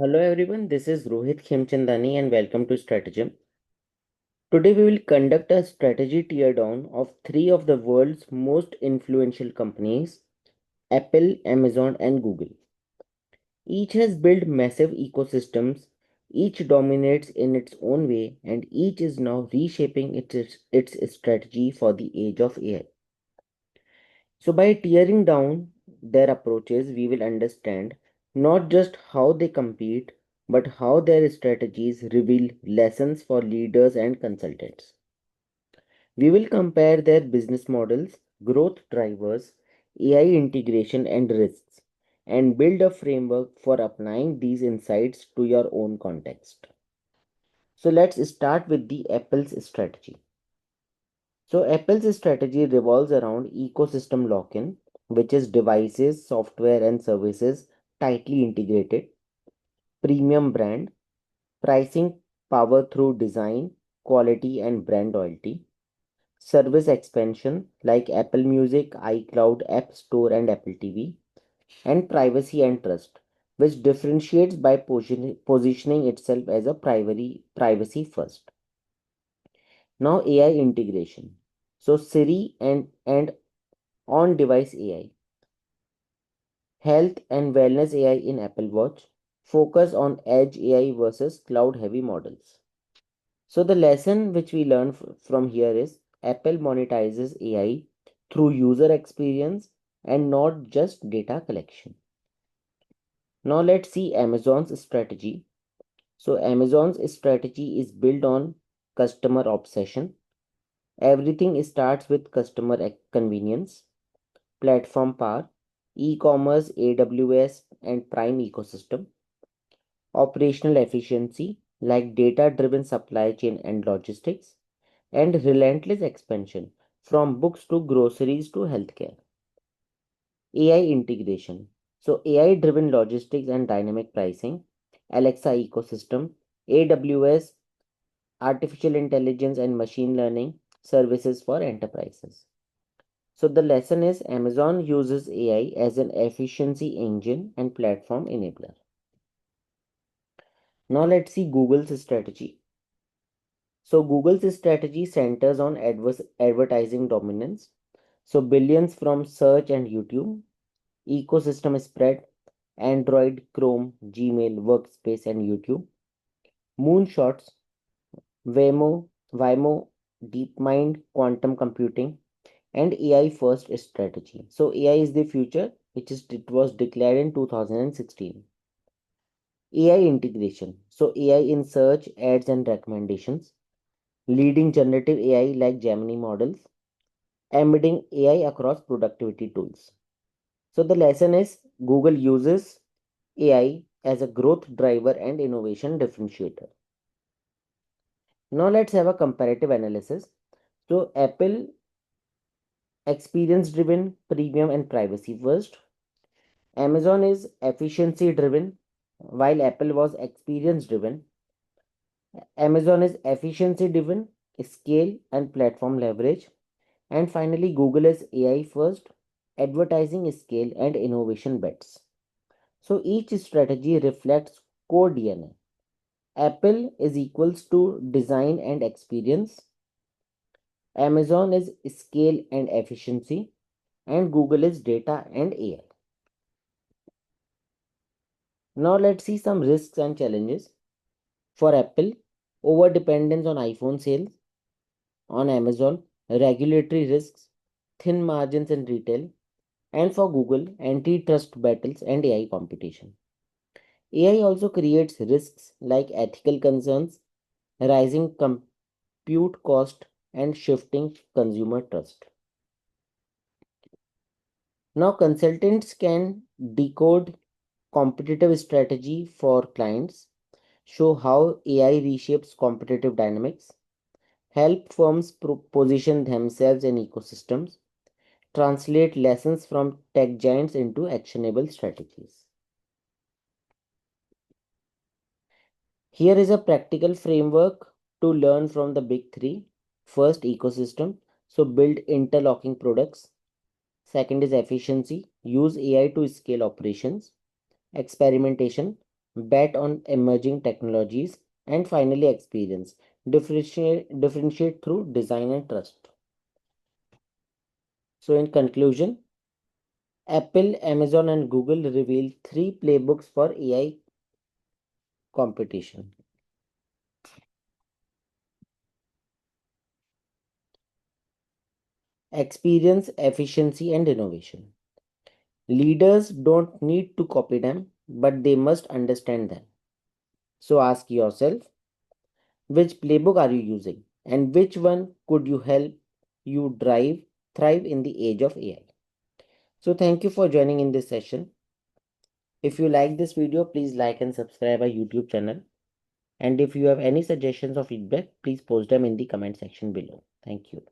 Hello everyone, this is Rohit Khemchandani and welcome to Strategem. Today we will conduct a strategy teardown of three of the world's most influential companies, Apple, Amazon and Google. Each has built massive ecosystems, each dominates in its own way and each is now reshaping its strategy for the age of AI. So, by tearing down their approaches, we will understand not just how they compete, but how their strategies reveal lessons for leaders and consultants. We will compare their business models, growth drivers, AI integration, and risks, and build a framework for applying these insights to your own context. So, let's start with the Apple's strategy. So Apple's strategy revolves around ecosystem lock-in, which is devices, software, and services tightly integrated, premium brand, pricing power through design, quality, and brand loyalty, service expansion like Apple Music, iCloud, App Store, and Apple TV, and privacy and trust, which differentiates by positioning itself as a privacy first. Now AI integration. So Siri and on-device AI, health and wellness AI in Apple Watch, focus on edge AI versus cloud-heavy models. So the lesson which we learn from here is Apple monetizes AI through user experience and not just data collection. Now let's see Amazon's strategy. So Amazon's strategy is built on customer obsession. Everything starts with customer convenience, platform power, e-commerce, AWS, and Prime ecosystem, operational efficiency like data-driven supply chain and logistics, and relentless expansion from books to groceries to healthcare. AI integration. So AI-driven logistics and dynamic pricing, Alexa ecosystem, AWS, artificial intelligence and machine learning services for enterprises. So the lesson is Amazon uses AI as an efficiency engine and platform enabler. Now let's see Google's strategy. So Google's strategy centers on advertising dominance. So billions from search and YouTube, ecosystem spread, Android, Chrome, Gmail, Workspace and YouTube, moonshots, Waymo, DeepMind, quantum computing, and AI first strategy. So AI is the future, it was declared in 2016. AI integration. So AI in search, ads, and recommendations, leading generative AI like Gemini models, embedding AI across productivity tools. So the lesson is Google uses AI as a growth driver and innovation differentiator. Now let's have a comparative analysis. So Apple experience driven, premium and privacy first. Amazon is efficiency driven, while Apple was experience driven. Amazon is efficiency driven, scale and platform leverage. And finally, Google is AI first, advertising scale and innovation bets. So each strategy reflects core DNA. Apple is equals to design and experience. Amazon is scale and efficiency. And Google is data and AI. Now let's see some risks and challenges. For Apple, over dependence on iPhone sales. On Amazon, regulatory risks, thin margins in retail. And for Google, antitrust battles and AI competition. AI also creates risks like ethical concerns, rising compute cost, and shifting consumer trust. Now, consultants can decode competitive strategy for clients, show how AI reshapes competitive dynamics, help firms position themselves in ecosystems, translate lessons from tech giants into actionable strategies. Here is a practical framework to learn from the big three. First, ecosystem. So, build interlocking products. Second is efficiency. Use AI to scale operations. Experimentation. bet on emerging technologies, and finally experience. Differentiate through design and trust. So in conclusion, Apple, Amazon, and Google reveal three playbooks for AI competition. Experience, efficiency, and innovation. Leaders don't need to copy them, but they must understand them. So ask yourself, which playbook are you using? And which one could you help you thrive in the age of AI? So thank you for joining in this session. If you like this video, please like and subscribe our YouTube channel. And if you have any suggestions or feedback, please post them in the comment section below. Thank you.